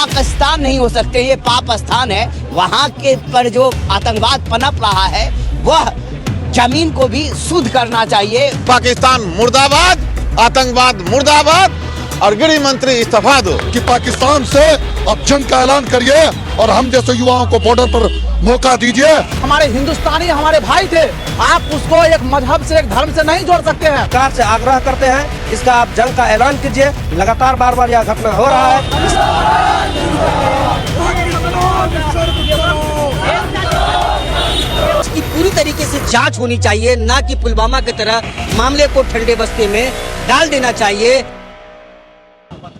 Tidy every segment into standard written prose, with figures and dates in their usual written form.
पाकिस्तान नहीं हो सकते, ये पाकिस्तान है। वहाँ के पर जो आतंकवाद पनप रहा है वह जमीन को भी शुद्ध करना चाहिए। पाकिस्तान मुर्दाबाद, आतंकवाद मुर्दाबाद और गृह मंत्री इस्तीफा दो। कि पाकिस्तान से अब जंग का ऐलान करिए और हम जैसे युवाओं को बॉर्डर पर मौका दीजिए। हमारे हिंदुस्तानी हमारे भाई थे, आप उसको एक मजहब से एक धर्म से नहीं जोड़ सकते हैं। सरकार से आग्रह करते हैं इसका आप जंग का ऐलान कीजिए। लगातार बार यह घटना हो रहा है। इसकी पूरी तरीके से जांच होनी चाहिए, ना कि पुलवामा की तरह मामले को ठंडे बस्ते में डाल देना चाहिए।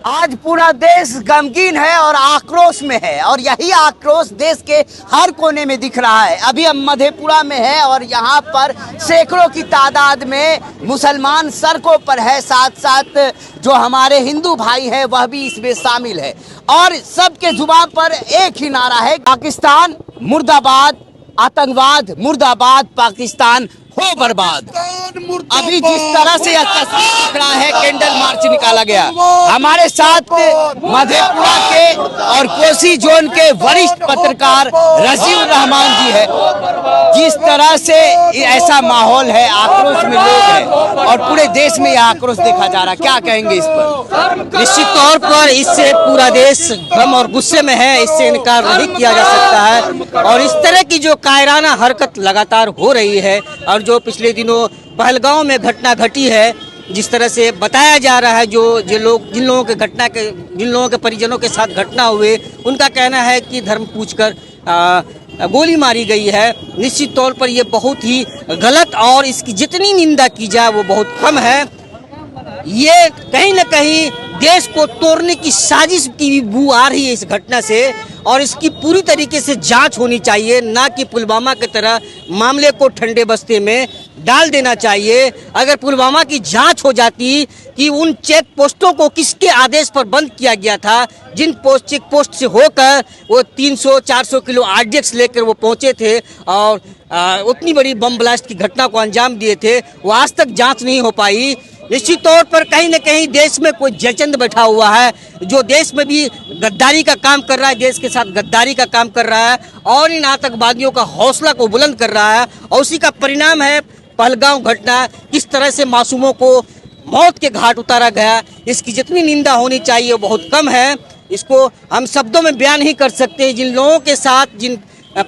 आज पूरा देश गमगीन है और आक्रोश में है, और यही आक्रोश देश के हर कोने में दिख रहा है। अभी हम मधेपुरा में है और यहाँ पर सैकड़ों की तादाद में मुसलमान सड़कों पर है, साथ साथ जो हमारे हिंदू भाई हैं वह भी इसमें शामिल है, और सबके जुबान पर एक ही नारा है, पाकिस्तान मुर्दाबाद, आतंकवाद मुर्दाबाद, पाकिस्तान हो बर्बाद। अभी जिस तरह से यह तस्वीर दिख रहा है, कैंडल मार्च निकाला गया। हमारे साथ मधेपुरा के और कोसी जोन के वरिष्ठ पत्रकार रजीव रहमान जी है। जिस तरह से ऐसा माहौल है, आक्रोश में लोग हैं और पूरे देश में यह आक्रोश देखा जा रहा है, क्या कहेंगे इस पर? निश्चित तौर पर इससे पूरा देश गम और गुस्से में है, इससे इनकार नहीं किया जा सकता है। और इस तरह की जो कायराना हरकत लगातार हो रही है, और जो पिछले दिनों पहलगांव में घटना घटी है, जिस तरह से बताया जा रहा है, जिन लोगों के परिजनों के साथ घटना हुए, उनका कहना है कि धर्म पूछकर गोली मारी गई है। निश्चित तौर पर यह बहुत ही गलत, और इसकी जितनी निंदा की जाए वो बहुत कम है। ये कहीं न कहीं देश को तोड़ने की साजिश की भी बू आ रही है इस घटना से, और इसकी पूरी तरीके से जांच होनी चाहिए, ना कि पुलवामा की तरह मामले को ठंडे बस्ते में डाल देना चाहिए। अगर पुलवामा की जांच हो जाती कि उन चेक पोस्टों को किसके आदेश पर बंद किया गया था, जिन चेक पोस्ट से होकर वो 300-400 किलो आरडीएक्स लेकर वो पहुंचे थे और उतनी बड़ी बम ब्लास्ट की घटना को अंजाम दिए थे, वो आज तक जांच नहीं हो पाई। निश्चित तौर पर कहीं न कहीं देश में कोई जयचंद बैठा हुआ है, जो देश में भी गद्दारी का काम कर रहा है, देश के साथ गद्दारी का काम कर रहा है, और इन आतंकवादियों का हौसला को बुलंद कर रहा है। और उसी का परिणाम है पहलगांव घटना, किस तरह से मासूमों को मौत के घाट उतारा गया। इसकी जितनी निंदा होनी चाहिए वो बहुत कम है। इसको हम शब्दों में बयान नहीं कर सकते। जिन लोगों के साथ, जिन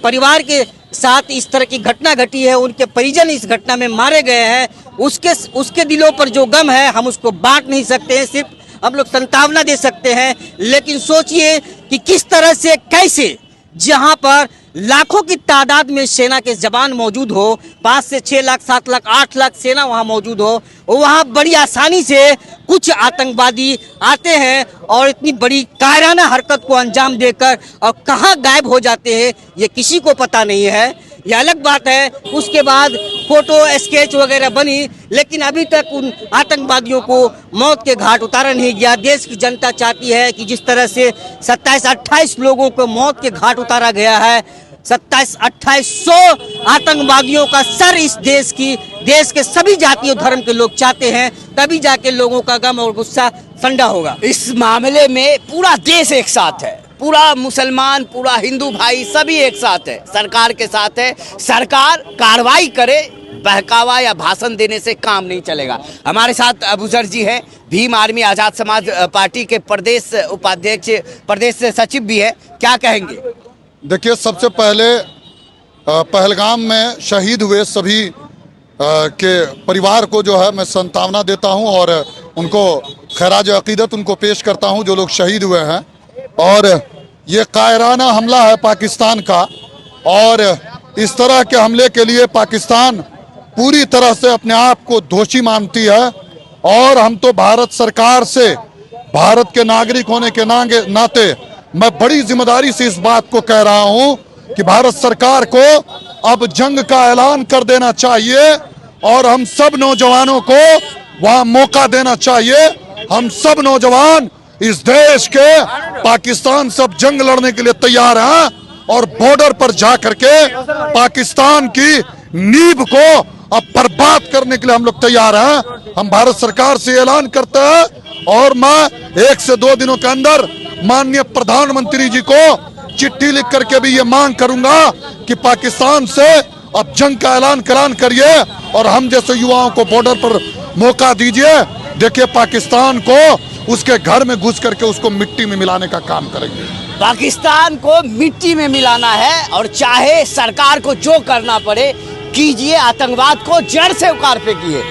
परिवार के साथ इस तरह की घटना घटी है, उनके परिजन इस घटना में मारे गए हैं, उसके दिलों पर जो गम है हम उसको बांट नहीं सकते हैं, सिर्फ हम लोग संतावना दे सकते हैं। लेकिन सोचिए कि किस तरह से, कैसे, जहां पर लाखों की तादाद में सेना के जवान मौजूद हो, 5 से 6 लाख, 7 लाख, 8 लाख सेना वहां मौजूद हो, वहां बड़ी आसानी से कुछ आतंकवादी आते हैं और इतनी बड़ी कायराना हरकत को अंजाम देकर और कहां गायब हो जाते हैं ये किसी को पता नहीं है। ये अलग बात है, उसके बाद फोटो स्केच वगैरह बनी, लेकिन अभी तक उन आतंकवादियों को मौत के घाट उतारा नहीं गया। देश की जनता चाहती है कि जिस तरह से 27-28 लोगों को मौत के घाट उतारा गया है, 27-2800 आतंकवादियों का सर इस देश के सभी जाति और धर्म के लोग चाहते हैं, तभी जाके लोगों का गम और गुस्सा ठंडा होगा। इस मामले में पूरा देश एक साथ है, पूरा मुसलमान, पूरा हिंदू भाई सभी एक साथ है, सरकार के साथ है। सरकार कार्रवाई करे, बहकावा या भाषण देने से काम नहीं चलेगा। हमारे साथ अबूजर जी हैं, भीम आर्मी आज़ाद समाज पार्टी के प्रदेश उपाध्यक्ष, प्रदेश सचिव भी है, क्या कहेंगे? देखिए, सबसे पहले पहलगाम में शहीद हुए सभी के परिवार को जो है मैं सांत्वना देता हूं और उनको खैराज अकीदत उनको पेश करता हूं, जो लोग शहीद हुए हैं। और ये कायराना हमला है पाकिस्तान का, और इस तरह के हमले के लिए पाकिस्तान पूरी तरह से अपने आप को दोषी मानती है। और हम तो भारत सरकार से, भारत के नागरिक होने के नाते मैं बड़ी जिम्मेदारी से इस बात को कह रहा हूं कि भारत सरकार को अब जंग का ऐलान कर देना चाहिए और हम सब नौजवानों को वहां मौका देना चाहिए। हम सब नौजवान इस देश के पाकिस्तान से अब जंग लड़ने के लिए तैयार हैं और बॉर्डर पर जा करके पाकिस्तान की नींव को अब बर्बाद करने के लिए हम लोग तैयार हैं। हम भारत सरकार से ऐलान करते हैं और मैं 1 से 2 दिनों के अंदर माननीय प्रधानमंत्री जी को चिट्ठी लिख करके भी ये मांग करूंगा कि पाकिस्तान से अब जंग का ऐलान करिए और हम जैसे युवाओं को बॉर्डर पर मौका दीजिए। देखिए, पाकिस्तान को उसके घर में घुस करके उसको मिट्टी में मिलाने का काम करेंगे। पाकिस्तान को मिट्टी में मिलाना है और चाहे सरकार को जो करना पड़े कीजिए, आतंकवाद को जड़ से उखाड़ फेंकिए।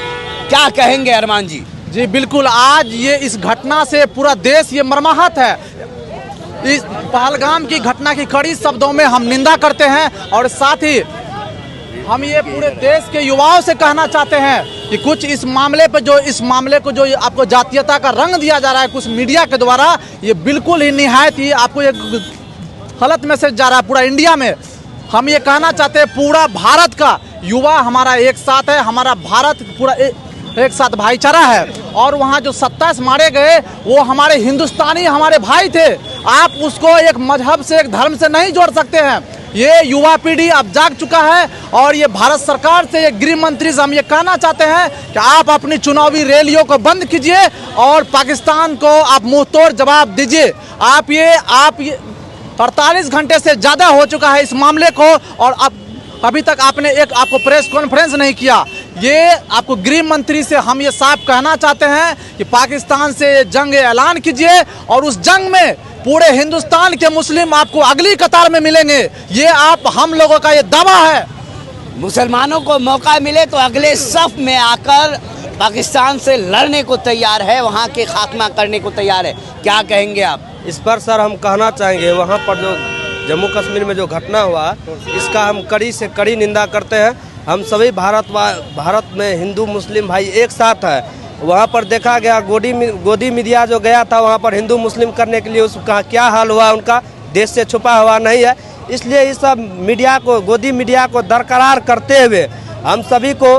क्या कहेंगे अरमान जी? जी बिल्कुल, आज ये इस घटना से पूरा देश ये मर्माहत है। इस पहलगाम की घटना की कड़ी शब्दों में हम निंदा करते हैं और साथ ही हम ये पूरे देश के युवाओं से कहना चाहते हैं कि कुछ इस मामले को जो आपको जातीयता का रंग दिया जा रहा है कुछ मीडिया के द्वारा, ये बिल्कुल ही निहायत ही आपको एक गलत मैसेज जा रहा है पूरा इंडिया में। हम ये कहना चाहते हैं पूरा भारत का युवा हमारा एक साथ है, हमारा भारत पूरा एक साथ भाईचारा है और वहाँ जो 27 मारे गए वो हमारे हिंदुस्तानी हमारे भाई थे। आप उसको एक मजहब से एक धर्म से नहीं जोड़ सकते हैं। ये युवा पीढ़ी अब जाग चुका है और ये भारत सरकार से ये गृह मंत्री से हम ये कहना चाहते हैं कि आप अपनी चुनावी रैलियों को बंद कीजिए और पाकिस्तान को आप मुंहतोड़ जवाब दीजिए। आप ये 48 घंटे से ज़्यादा हो चुका है इस मामले को और अभी तक आपने आपको प्रेस कॉन्फ्रेंस नहीं किया। ये आपको गृह मंत्री से हम ये साफ कहना चाहते हैं कि पाकिस्तान से जंग ऐलान कीजिए और उस जंग में पूरे हिंदुस्तान के मुस्लिम आपको अगली कतार में मिलेंगे। ये हम लोगों का ये दावा है। मुसलमानों को मौका मिले तो अगले सफ में आकर पाकिस्तान से लड़ने को तैयार है, वहाँ के खात्मा करने को तैयार है। क्या कहेंगे आप इस पर? सर, हम कहना चाहेंगे वहाँ पर जो जम्मू कश्मीर में जो घटना हुआ इसका हम कड़ी से कड़ी निंदा करते हैं। हम सभी भारत में हिंदू मुस्लिम भाई एक साथ है। वहाँ पर देखा गया गोदी मीडिया जो गया था वहाँ पर हिंदू मुस्लिम करने के लिए, उसका क्या हाल हुआ उनका देश से छुपा हुआ नहीं है। इसलिए इस सब मीडिया को, गोदी मीडिया को दरकरार करते हुए हम सभी को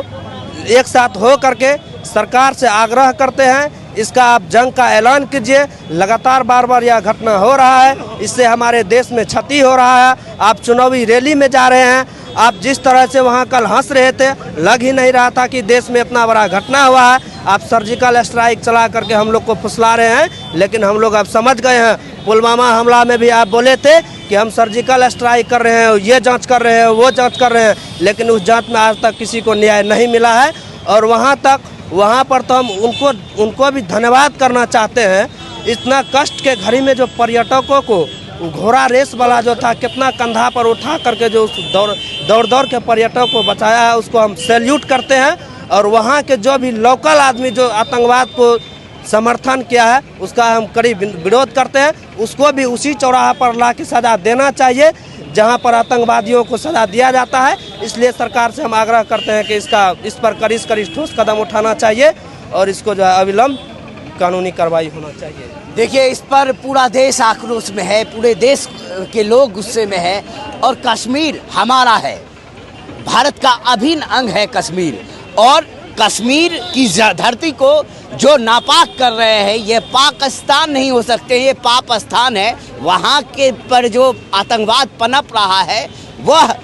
एक साथ हो करके सरकार से आग्रह करते हैं इसका आप जंग का ऐलान कीजिए। लगातार बार यह घटना हो रहा है, इससे हमारे देश में क्षति हो रहा है। आप चुनावी रैली में जा रहे हैं, आप जिस तरह से वहाँ कल हंस रहे थे, लग ही नहीं रहा था कि देश में इतना बड़ा घटना हुआ है। आप सर्जिकल स्ट्राइक चला करके हम लोग को फुसला रहे हैं, लेकिन हम लोग अब समझ गए हैं। पुलवामा हमला में भी आप बोले थे कि हम सर्जिकल स्ट्राइक कर रहे हैं, ये जांच कर रहे हैं, वो जांच कर रहे हैं, लेकिन उस जांच में आज तक किसी को न्याय नहीं मिला है। और वहाँ पर तो हम उनको भी धन्यवाद करना चाहते हैं। इतना कष्ट के घड़ी में जो पर्यटकों को घोड़ा रेस वाला जो था, कितना कंधा पर उठा करके जो दौड़ के पर्यटकों को बचाया है, उसको हम सैल्यूट करते हैं। और वहाँ के जो भी लोकल आदमी जो आतंकवाद को समर्थन किया है उसका हम कड़ी विरोध करते हैं। उसको भी उसी चौराहा पर ला के सज़ा देना चाहिए जहाँ पर आतंकवादियों को सज़ा दिया जाता है। इसलिए सरकार से हम आग्रह करते हैं कि इस पर कड़ी से कड़ी ठोस कदम उठाना चाहिए और इसको जो है अविलंब कानूनी कार्रवाई होना चाहिए। देखिए, इस पर पूरा देश आक्रोश में है, पूरे देश के लोग गुस्से में है और कश्मीर हमारा है, भारत का अभिन्न अंग है कश्मीर। और कश्मीर की धरती को जो नापाक कर रहे हैं ये पाकिस्तान नहीं हो सकते, ये पाप स्थान है। वहाँ के पर जो आतंकवाद पनप रहा है वह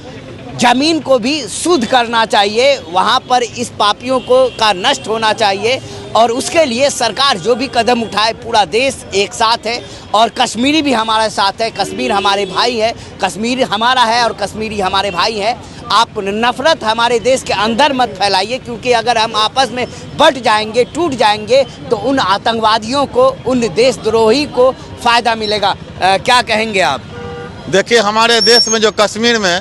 जमीन को भी शुद्ध करना चाहिए, वहाँ पर इस पापियों को का नष्ट होना चाहिए। और उसके लिए सरकार जो भी कदम उठाए, पूरा देश एक साथ है और कश्मीरी भी हमारे साथ है। कश्मीर हमारे भाई है, कश्मीर हमारा है और कश्मीरी हमारे भाई हैं। आप नफरत हमारे देश के अंदर मत फैलाइए, क्योंकि अगर हम आपस में बट जाएंगे, टूट जाएंगे, तो उन आतंकवादियों को, उन देशद्रोही को फ़ायदा मिलेगा। क्या कहेंगे आप? देखिए, हमारे देश में जो कश्मीर में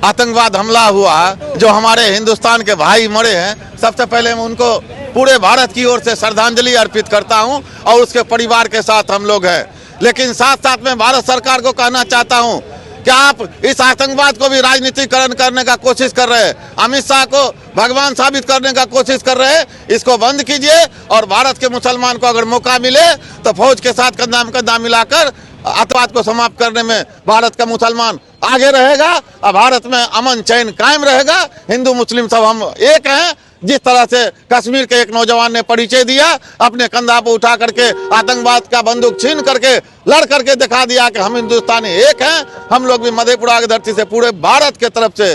आतंकवाद हमला हुआ, जो हमारे हिंदुस्तान के भाई मरे हैं, सबसे पहले मैं उनको पूरे भारत की ओर से श्रद्धांजलि अर्पित करता हूं और उसके परिवार के साथ हम लोग हैं। लेकिन साथ साथ में भारत सरकार को कहना चाहता हूं कि आप इस आतंकवाद को भी राजनीतिकरण करने का कोशिश कर रहे हैं, अमित शाह को भगवान साबित करने का कोशिश कर रहे हैं। इसको बंद कीजिए और भारत के मुसलमान को अगर मौका मिले तो फौज के साथ कंधा में कंधा मिलाकर आतंकवाद को समाप्त करने में भारत का मुसलमान आगे रहेगा और भारत में अमन चैन कायम रहेगा। हिंदू मुस्लिम सब हम एक हैं। जिस तरह से कश्मीर के एक नौजवान ने परिचय दिया, अपने कंधा पर उठा करके आतंकवाद का बंदूक छीन करके लड़ करके दिखा दिया कि हम हिंदुस्तानी एक हैं। हम लोग भी मधेपुरा की धरती से पूरे भारत के तरफ से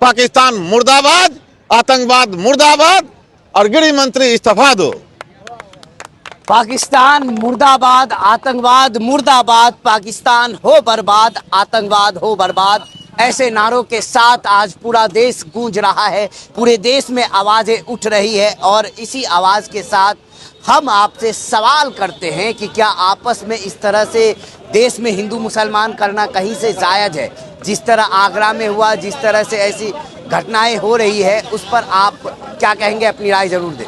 पाकिस्तान मुर्दाबाद, आतंकवाद मुर्दाबाद और गृह मंत्री इस्तीफा दो। पाकिस्तान मुर्दाबाद, आतंकवाद मुर्दाबाद, पाकिस्तान हो बर्बाद, आतंकवाद हो बर्बाद, ऐसे नारों के साथ आज पूरा देश गूंज रहा है। पूरे देश में आवाज़ें उठ रही है और इसी आवाज़ के साथ हम आपसे सवाल करते हैं कि क्या आपस में इस तरह से देश में हिंदू मुसलमान करना कहीं से जायज़ है? जिस तरह आगरा में हुआ, जिस तरह से ऐसी घटनाएं हो रही है, उस पर आप क्या कहेंगे? अपनी राय जरूर दें।